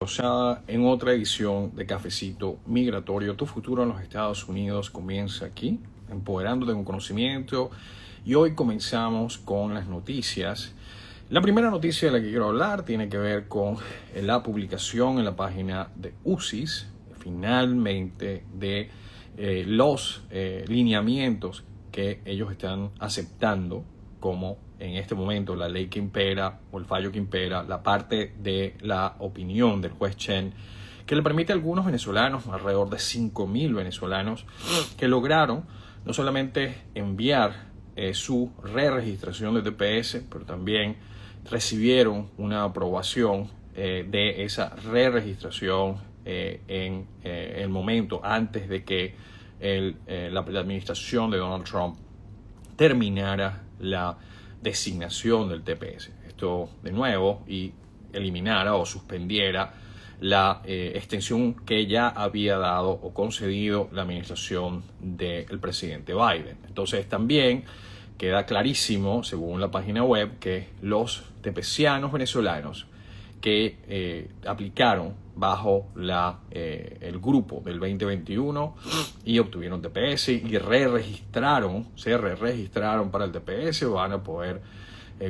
Ya en otra edición de Cafecito Migratorio, tu futuro en los Estados Unidos comienza aquí, empoderándote con conocimiento. Y hoy comenzamos con las noticias. La primera noticia de la que quiero hablar tiene que ver con la publicación en la página de UCIS, finalmente, de los lineamientos que ellos están aceptando como en este momento la ley que impera o el fallo que impera, la parte de la opinión del juez Chen, que le permite a algunos venezolanos, alrededor de 5,000 venezolanos, que lograron no solamente enviar su re-registración de TPS, pero también recibieron una aprobación de esa re-registración en el momento antes de que la administración de Donald Trump terminara la designación del TPS. Esto, de nuevo, y eliminara o suspendiera la extensión que ya había dado o concedido la administración del presidente Biden. Entonces, también queda clarísimo, según la página web, que los tepecianos venezolanos que aplicaron bajo el grupo del 2021 y obtuvieron TPS y se re-registraron para el TPS, van a poder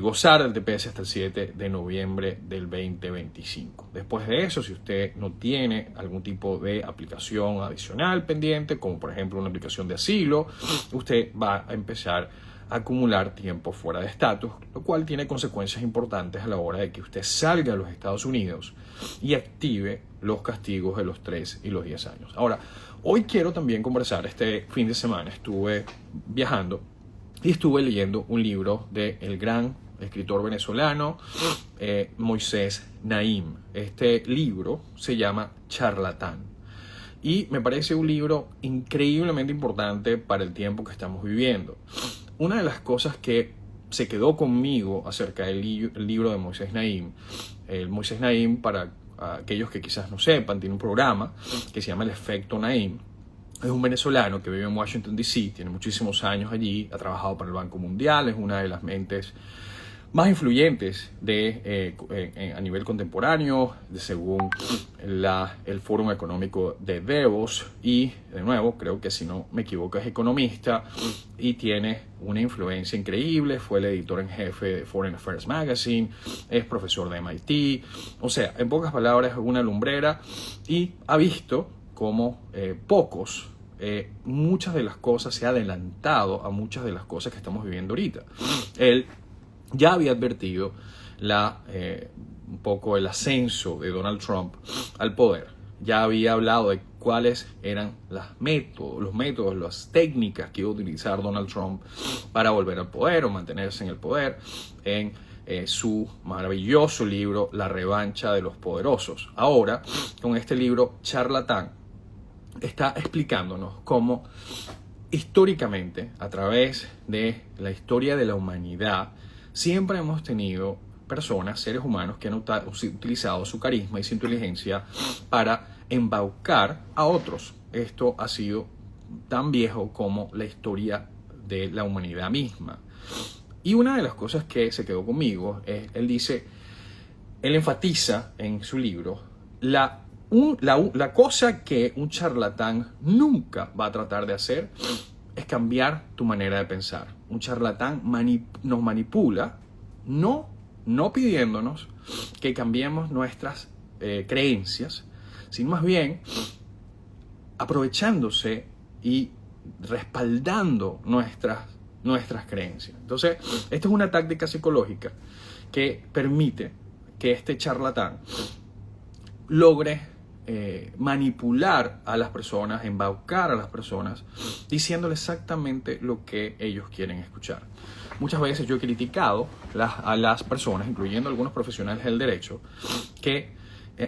gozar del TPS hasta el 7 de noviembre del 2025. Después de eso, si usted no tiene algún tipo de aplicación adicional pendiente, como por ejemplo una aplicación de asilo, usted va a empezar acumular tiempo fuera de estatus, lo cual tiene consecuencias importantes a la hora de que usted salga a los Estados Unidos y active los castigos de los 3 y los 10 años. Ahora, hoy quiero también conversar. Este fin de semana estuve viajando y estuve leyendo un libro del gran escritor venezolano Moisés Naím. Este libro se llama Charlatán. Y me parece un libro increíblemente importante para el tiempo que estamos viviendo. Una de las cosas que se quedó conmigo acerca del libro de Moisés Naím, Moisés Naím, para aquellos que quizás no sepan, tiene un programa que se llama El Efecto Naím. Es un venezolano que vive en Washington, D.C., tiene muchísimos años allí, ha trabajado para el Banco Mundial, es una de las mentes más influyentes a nivel contemporáneo, según el Foro Económico de Davos, y de nuevo, creo que si no me equivoco es economista y tiene una influencia increíble. Fue el editor en jefe de Foreign Affairs Magazine, es profesor de MIT, o sea, en pocas palabras, es una lumbrera y ha visto cómo muchas de las cosas, se ha adelantado a muchas de las cosas que estamos viviendo ahorita. Él ya había advertido un poco el ascenso de Donald Trump al poder. Ya había hablado de cuáles eran los métodos, las técnicas que iba a utilizar Donald Trump para volver al poder o mantenerse en el poder en su maravilloso libro La revancha de los poderosos. Ahora, con este libro Charlatán, está explicándonos cómo históricamente, a través de la historia de la humanidad, siempre hemos tenido personas, seres humanos, que han utilizado su carisma y su inteligencia para embaucar a otros. Esto ha sido tan viejo como la historia de la humanidad misma. Y una de las cosas que se quedó conmigo es, él enfatiza en su libro la cosa que un charlatán nunca va a tratar de hacer es cambiar tu manera de pensar. Un charlatán nos manipula, no pidiéndonos que cambiemos nuestras creencias, sino más bien aprovechándose y respaldando nuestras creencias. Entonces, esta es una táctica psicológica que permite que este charlatán logre manipular a las personas, embaucar a las personas, diciéndoles exactamente lo que ellos quieren escuchar. Muchas veces yo he criticado a las personas, incluyendo algunos profesionales del derecho, que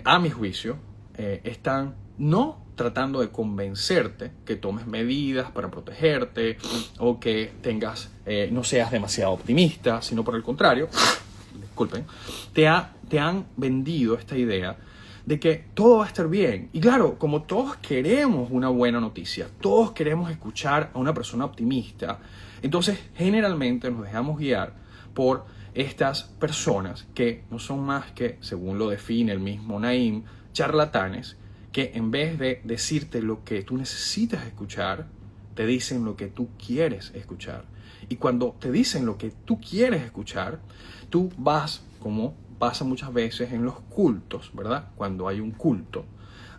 a mi juicio están no tratando de convencerte que tomes medidas para protegerte o que no seas demasiado optimista, sino por el contrario, disculpen, te han vendido esta idea de que todo va a estar bien. Y claro, como todos queremos una buena noticia, todos queremos escuchar a una persona optimista, entonces generalmente nos dejamos guiar por estas personas que no son más que, según lo define el mismo Naím, charlatanes que en vez de decirte lo que tú necesitas escuchar, te dicen lo que tú quieres escuchar. Y cuando te dicen lo que tú quieres escuchar, tú vas, como pasa muchas veces en los cultos, ¿verdad? Cuando hay un culto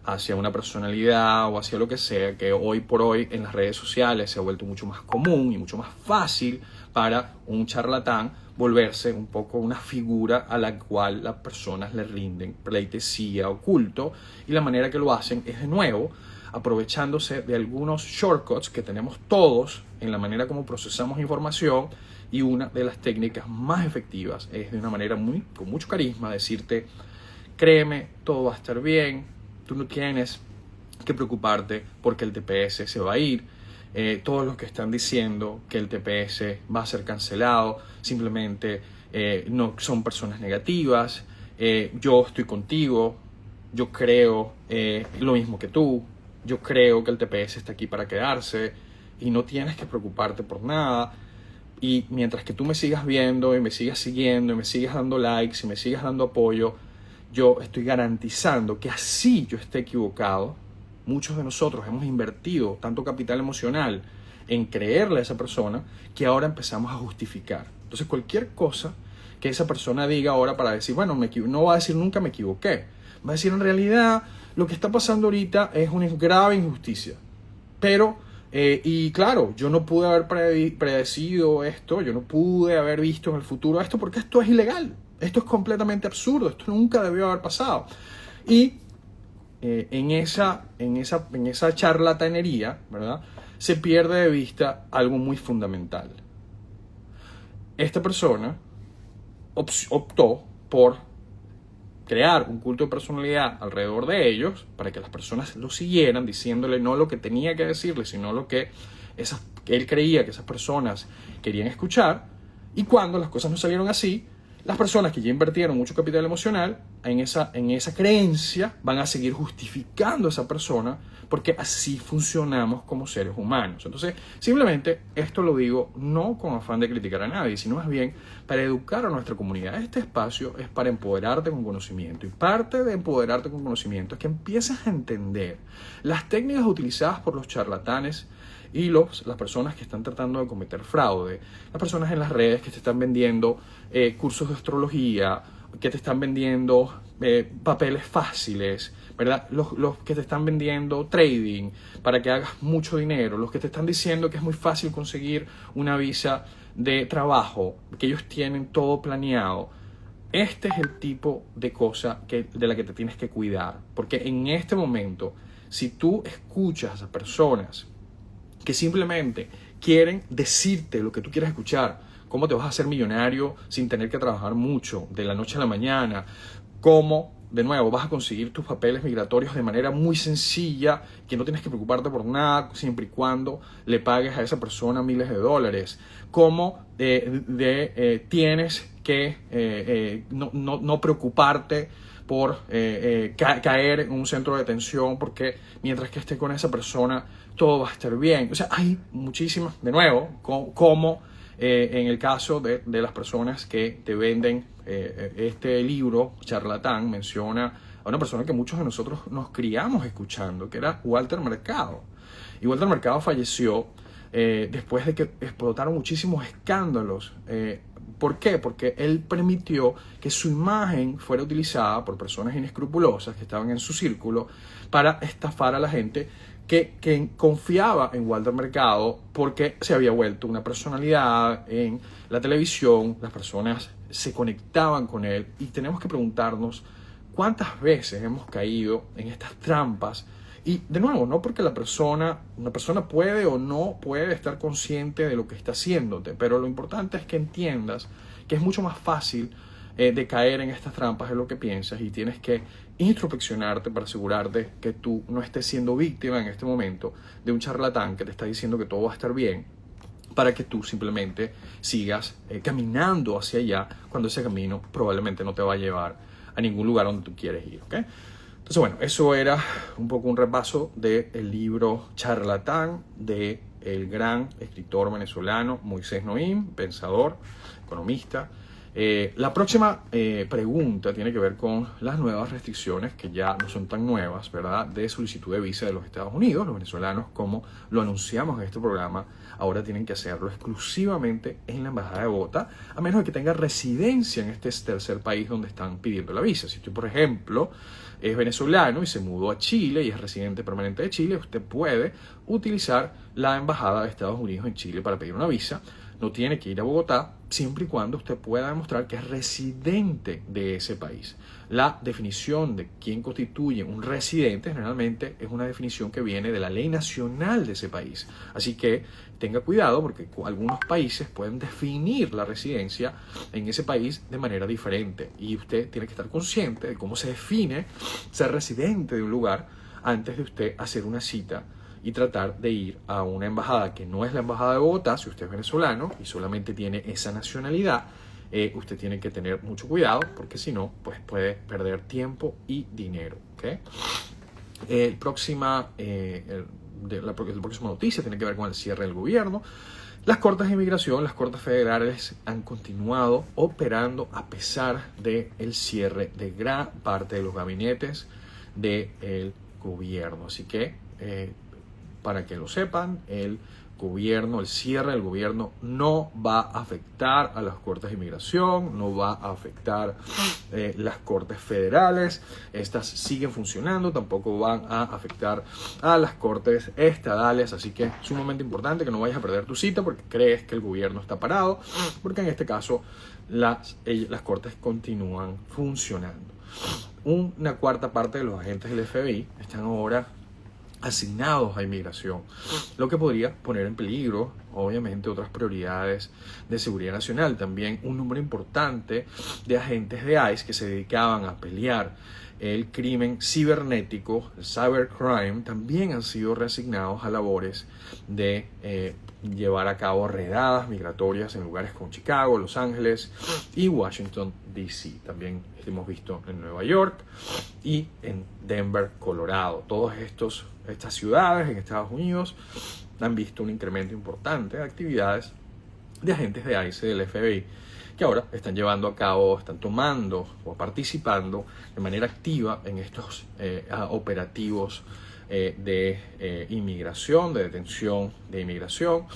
hacia una personalidad o hacia lo que sea, que hoy por hoy en las redes sociales se ha vuelto mucho más común y mucho más fácil para un charlatán volverse un poco una figura a la cual las personas le rinden pleitesía o culto, y la manera que lo hacen es de nuevo aprovechándose de algunos shortcuts que tenemos todos en la manera como procesamos información, y una de las técnicas más efectivas es de una manera con mucho carisma decirte: créeme, todo va a estar bien, tú no tienes que preocuparte porque el TPS se va a ir. Todos los que están diciendo que el TPS va a ser cancelado simplemente no son personas negativas. Yo estoy contigo, yo creo lo mismo que tú, yo creo que el TPS está aquí para quedarse y no tienes que preocuparte por nada. Y mientras que tú me sigas viendo y me sigas siguiendo y me sigas dando likes y me sigas dando apoyo, yo estoy garantizando que así yo esté equivocado. Muchos de nosotros hemos invertido tanto capital emocional en creerle a esa persona que ahora empezamos a justificar. Entonces cualquier cosa que esa persona diga ahora para decir, bueno, no va a decir nunca me equivoqué. Va a decir en realidad lo que está pasando ahorita es una grave injusticia. Pero, y claro, yo no pude haber predecido esto, yo no pude haber visto en el futuro esto porque esto es ilegal. Esto es completamente absurdo, esto nunca debió haber pasado. Y en esa charlatanería, ¿verdad?, se pierde de vista algo muy fundamental. Esta persona optó por crear un culto de personalidad alrededor de ellos para que las personas lo siguieran, diciéndole no lo que tenía que decirle, sino lo que él creía que esas personas querían escuchar. Y cuando las cosas no salieron así, las personas que ya invirtieron mucho capital emocional en esa creencia van a seguir justificando a esa persona, porque así funcionamos como seres humanos. Entonces, simplemente esto lo digo no con afán de criticar a nadie, sino más bien para educar a nuestra comunidad. Este espacio es para empoderarte con conocimiento, y parte de empoderarte con conocimiento es que empieces a entender las técnicas utilizadas por los charlatanes y las personas que están tratando de cometer fraude, las personas en las redes que te están vendiendo cursos de astrología, que te están vendiendo papeles fáciles, ¿verdad? Los que te están vendiendo trading para que hagas mucho dinero, los que te están diciendo que es muy fácil conseguir una visa de trabajo, que ellos tienen todo planeado. Este es el tipo de cosa de la que te tienes que cuidar, porque en este momento, si tú escuchas a personas que simplemente quieren decirte lo que tú quieres escuchar, cómo te vas a hacer millonario sin tener que trabajar mucho, de la noche a la mañana, cómo, de nuevo, vas a conseguir tus papeles migratorios de manera muy sencilla, que no tienes que preocuparte por nada, siempre y cuando le pagues a esa persona miles de dólares, cómo tienes que no preocuparte por caer en un centro de detención, porque mientras que esté con esa persona todo va a estar bien. O sea, hay muchísimas, de nuevo, como en el caso de las personas que te venden este libro, Charlatán, menciona a una persona que muchos de nosotros nos criamos escuchando, que era Walter Mercado. Y Walter Mercado falleció después de que explotaron muchísimos escándalos. ¿Por qué? Porque él permitió que su imagen fuera utilizada por personas inescrupulosas que estaban en su círculo para estafar a la gente que confiaba en Walter Mercado, porque se había vuelto una personalidad en la televisión. Las personas se conectaban con él, y tenemos que preguntarnos cuántas veces hemos caído en estas trampas. Y de nuevo, no porque una persona puede o no puede estar consciente de lo que está haciéndote, pero lo importante es que entiendas que es mucho más fácil de caer en estas trampas de lo que piensas, y tienes que introspeccionarte para asegurarte que tú no estés siendo víctima en este momento de un charlatán que te está diciendo que todo va a estar bien, para que tú simplemente sigas caminando hacia allá, cuando ese camino probablemente no te va a llevar a ningún lugar donde tú quieres ir, ¿ok? Entonces, bueno, eso era un poco un repaso del libro Charlatán de el gran escritor venezolano Moisés Noim, pensador, economista, La próxima pregunta tiene que ver con las nuevas restricciones, que ya no son tan nuevas, ¿verdad?, de solicitud de visa de los Estados Unidos. Los venezolanos, como lo anunciamos en este programa, ahora tienen que hacerlo exclusivamente en la Embajada de Bogotá, a menos de que tenga residencia en este tercer país donde están pidiendo la visa. Si usted, por ejemplo, es venezolano y se mudó a Chile y es residente permanente de Chile, usted puede utilizar la Embajada de Estados Unidos en Chile para pedir una visa. No tiene que ir a Bogotá, siempre y cuando usted pueda demostrar que es residente de ese país. La definición de quién constituye un residente generalmente es una definición que viene de la ley nacional de ese país. Así que tenga cuidado, porque algunos países pueden definir la residencia en ese país de manera diferente. Y usted tiene que estar consciente de cómo se define ser residente de un lugar antes de usted hacer una cita y tratar de ir a una embajada que no es la Embajada de Bogotá. Si usted es venezolano y solamente tiene esa nacionalidad, usted tiene que tener mucho cuidado, porque si no, pues puede perder tiempo y dinero. ¿Okay? La próxima noticia tiene que ver con el cierre del gobierno. Las Cortes de Inmigración, las Cortes Federales, han continuado operando a pesar del cierre de gran parte de los gabinetes del gobierno. Así que, para que lo sepan, el cierre del gobierno no va a afectar a las Cortes de Inmigración, no va a afectar las Cortes Federales. Estas siguen funcionando, tampoco van a afectar a las Cortes Estadales. Así que es sumamente importante que no vayas a perder tu cita porque crees que el gobierno está parado, porque en este caso las Cortes continúan funcionando. Una cuarta parte de los agentes del FBI están ahora asignados a inmigración, lo que podría poner en peligro, obviamente, otras prioridades de seguridad nacional. También un número importante de agentes de ICE que se dedicaban a pelear el crimen cibernético, el cybercrime, también han sido reasignados a labores de llevar a cabo redadas migratorias en lugares como Chicago, Los Ángeles y Washington, D.C. También hemos visto en Nueva York y en Denver, Colorado. Todas estas ciudades en Estados Unidos han visto un incremento importante de actividades de agentes de ICE del FBI, que ahora están llevando a cabo, están tomando o participando de manera activa en estos operativos de inmigración, de detención de inmigración.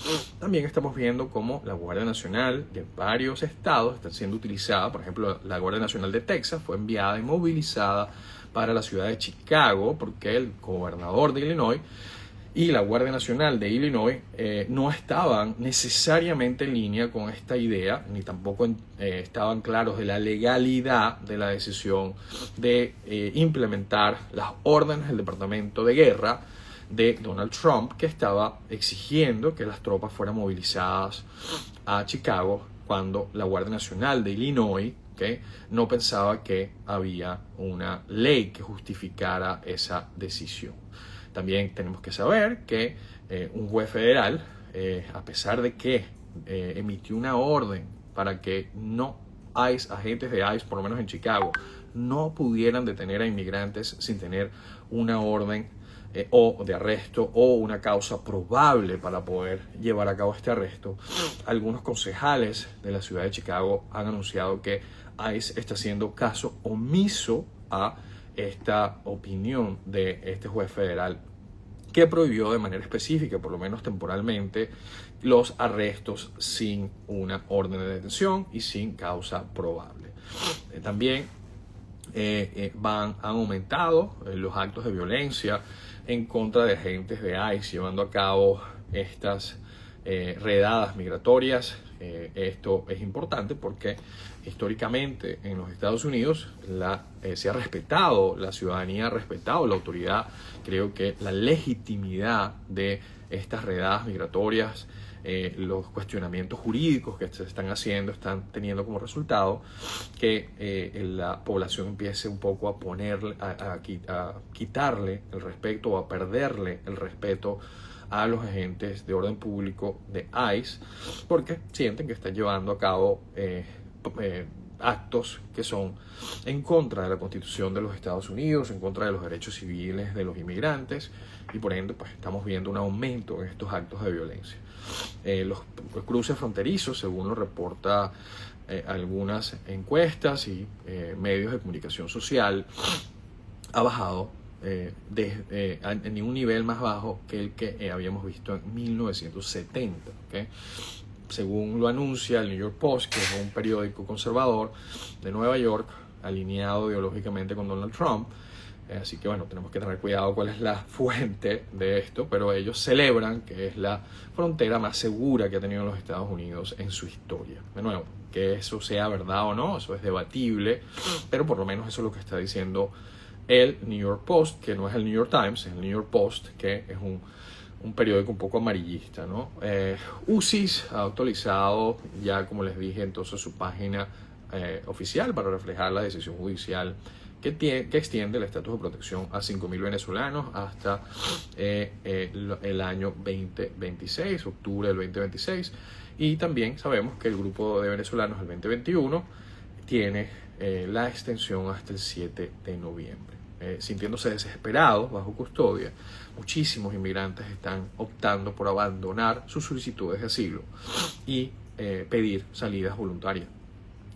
También estamos viendo cómo la Guardia Nacional de varios estados está siendo utilizada. Por ejemplo, la Guardia Nacional de Texas fue enviada y movilizada para la ciudad de Chicago porque el gobernador de Illinois y la Guardia Nacional de Illinois no estaban necesariamente en línea con esta idea, ni tampoco estaban claros de la legalidad de la decisión de implementar las órdenes del Departamento de Guerra de Donald Trump, que estaba exigiendo que las tropas fueran movilizadas a Chicago, cuando la Guardia Nacional de Illinois no pensaba que había una ley que justificara esa decisión. También tenemos que saber que un juez federal, a pesar de que emitió una orden para que agentes de ICE, por lo menos en Chicago, no pudieran detener a inmigrantes sin tener una orden o de arresto o una causa probable para poder llevar a cabo este arresto. Algunos concejales de la ciudad de Chicago han anunciado que ICE está haciendo caso omiso a esta opinión de este juez federal, que prohibió de manera específica, por lo menos temporalmente, los arrestos sin una orden de detención y sin causa probable. También han aumentado los actos de violencia en contra de agentes de ICE, llevando a cabo estas redadas migratorias. Esto es importante porque históricamente en los Estados Unidos se ha respetado, la ciudadanía ha respetado la autoridad. Creo que la legitimidad de estas redadas migratorias, los cuestionamientos jurídicos que se están haciendo, están teniendo como resultado que la población empiece un poco a quitarle el respeto o a perderle el respeto a los agentes de orden público de ICE, porque sienten que están llevando a cabo actos que son en contra de la Constitución de los Estados Unidos, en contra de los derechos civiles de los inmigrantes, y por ende pues estamos viendo un aumento en estos actos de violencia. Los cruces fronterizos, según lo reporta algunas encuestas y medios de comunicación social, ha bajado en un nivel más bajo que el que habíamos visto en 1970. ¿Okay? Según lo anuncia el New York Post, que es un periódico conservador de Nueva York, alineado ideológicamente con Donald Trump. Así que bueno, tenemos que tener cuidado cuál es la fuente de esto, pero ellos celebran que es la frontera más segura que ha tenido los Estados Unidos en su historia. De nuevo, que eso sea verdad o no, eso es debatible, pero por lo menos eso es lo que está diciendo el New York Post, que no es el New York Times, es el New York Post, que es un periódico un poco amarillista, ¿no? UCIS ha actualizado ya, como les dije, entonces su página oficial para reflejar la decisión judicial que extiende el estatus de protección a 5.000 venezolanos hasta el año 2026, octubre del 2026. Y también sabemos que el grupo de venezolanos del 2021 tiene la extensión hasta el 7 de noviembre. Sintiéndose desesperados bajo custodia, muchísimos inmigrantes están optando por abandonar sus solicitudes de asilo y pedir salidas voluntarias.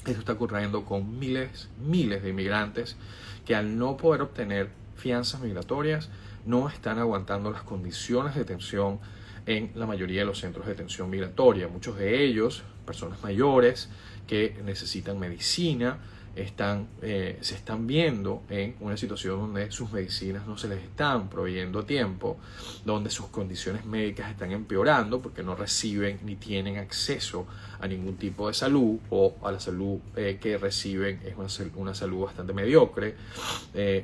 Esto está ocurriendo con miles de inmigrantes que, al no poder obtener fianzas migratorias, no están aguantando las condiciones de detención en la mayoría de los centros de detención migratoria. Muchos de ellos, personas mayores que necesitan medicina, se están viendo en una situación donde sus medicinas no se les están proveyendo a tiempo, donde sus condiciones médicas están empeorando porque no reciben ni tienen acceso a ningún tipo de salud, o a la salud que reciben es una salud bastante mediocre,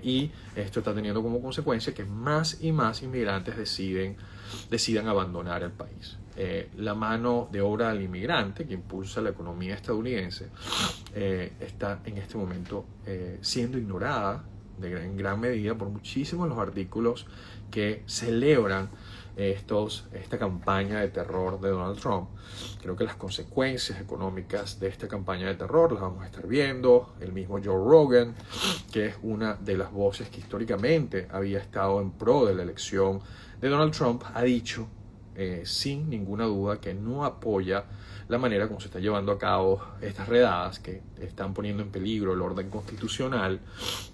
y esto está teniendo como consecuencia que más y más inmigrantes decidan abandonar el país. La mano de obra del inmigrante que impulsa la economía estadounidense está en este momento siendo ignorada en gran medida por muchísimos los artículos que celebran esta campaña de terror de Donald Trump. Creo que las consecuencias económicas de esta campaña de terror las vamos a estar viendo. El mismo Joe Rogan, que es una de las voces que históricamente había estado en pro de la elección de Donald Trump, ha dicho sin ninguna duda que no apoya la manera como se está llevando a cabo estas redadas que están poniendo en peligro el orden constitucional.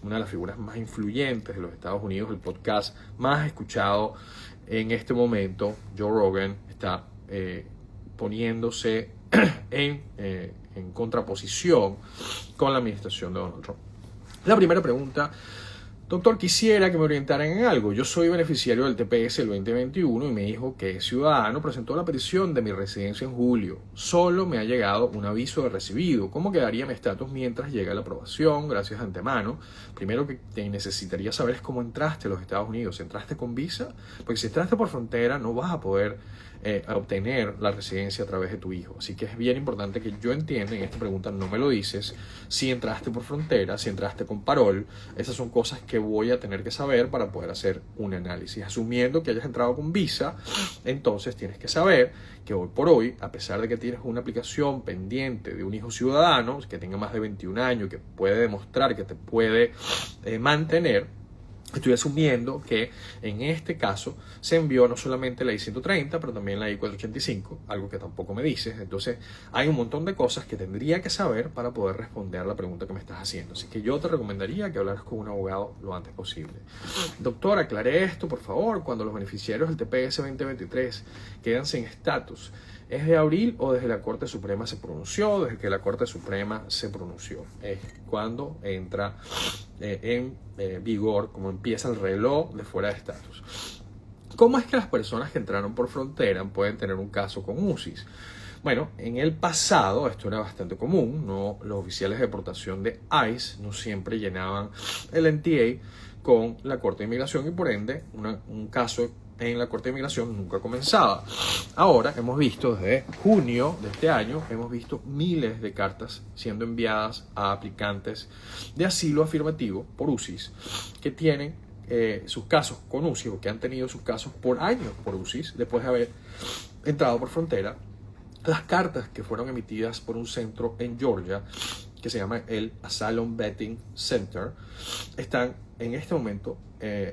Una de las figuras más influyentes de los Estados Unidos, el podcast más escuchado en este momento, Joe Rogan, está poniéndose en contraposición con la administración de Donald Trump. La primera pregunta: doctor, quisiera que me orientaran en algo. Yo soy beneficiario del TPS el 2021 y mi hijo, que es ciudadano, presentó la petición de mi residencia en julio. Solo me ha llegado un aviso de recibido. ¿Cómo quedaría mi estatus mientras llega la aprobación? Gracias de antemano. Primero que te necesitaría saber es cómo entraste a los Estados Unidos. ¿Entraste con visa? Porque si entraste por frontera no vas a poder obtener la residencia a través de tu hijo. Así que es bien importante que yo entienda, en esta pregunta no me lo dices, si entraste por frontera, si entraste con parol. Esas son cosas que voy a tener que saber para poder hacer un análisis. Asumiendo que hayas entrado con visa, entonces tienes que saber que hoy por hoy, a pesar de que tienes una aplicación pendiente de un hijo ciudadano que tenga más de 21 años, que puede demostrar que te puede mantener, estoy asumiendo que en este caso se envió no solamente la I-130, pero también la I-485, algo que tampoco me dices. Entonces hay un montón de cosas que tendría que saber para poder responder a la pregunta que me estás haciendo. Así que yo te recomendaría que hablaras con un abogado lo antes posible. Doctor, aclare esto, por favor. Cuando los beneficiarios del TPS 2023 quedan sin estatus, ¿es de abril o desde la Corte Suprema se pronunció? Desde que la Corte Suprema se pronunció. Es cuando entra en vigor, como empieza el reloj de fuera de estatus. ¿Cómo es que las personas que entraron por frontera pueden tener un caso con UCIS? Bueno, en el pasado esto era bastante común, ¿no? Los oficiales de deportación de ICE no siempre llenaban el NTA con la Corte de Inmigración y por ende un caso en la Corte de Inmigración nunca comenzaba. Ahora hemos visto desde junio de este año, hemos visto miles de cartas siendo enviadas a aplicantes de asilo afirmativo por UCIS que tienen sus casos con UCIS o que han tenido sus casos por años por UCIS después de haber entrado por frontera. Las cartas que fueron emitidas por un centro en Georgia que se llama el Asylum Vetting Center están en este momento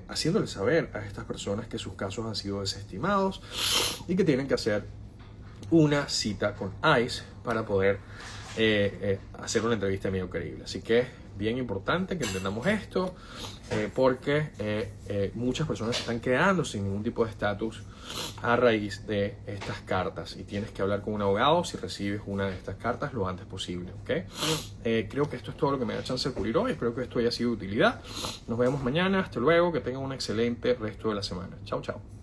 haciéndole saber a estas personas que sus casos han sido desestimados y que tienen que hacer una cita con ICE para poder hacer una entrevista medio creíble. Así que es bien importante que entendamos esto, porque muchas personas se están quedando sin ningún tipo de estatus a raíz de estas cartas, y tienes que hablar con un abogado si recibes una de estas cartas lo antes posible, ¿ok? Creo que esto es todo lo que me da chance de cubrir hoy. Espero que esto haya sido de utilidad. Nos vemos mañana. Hasta luego. Que tengan un excelente resto de la semana. Chao, chao.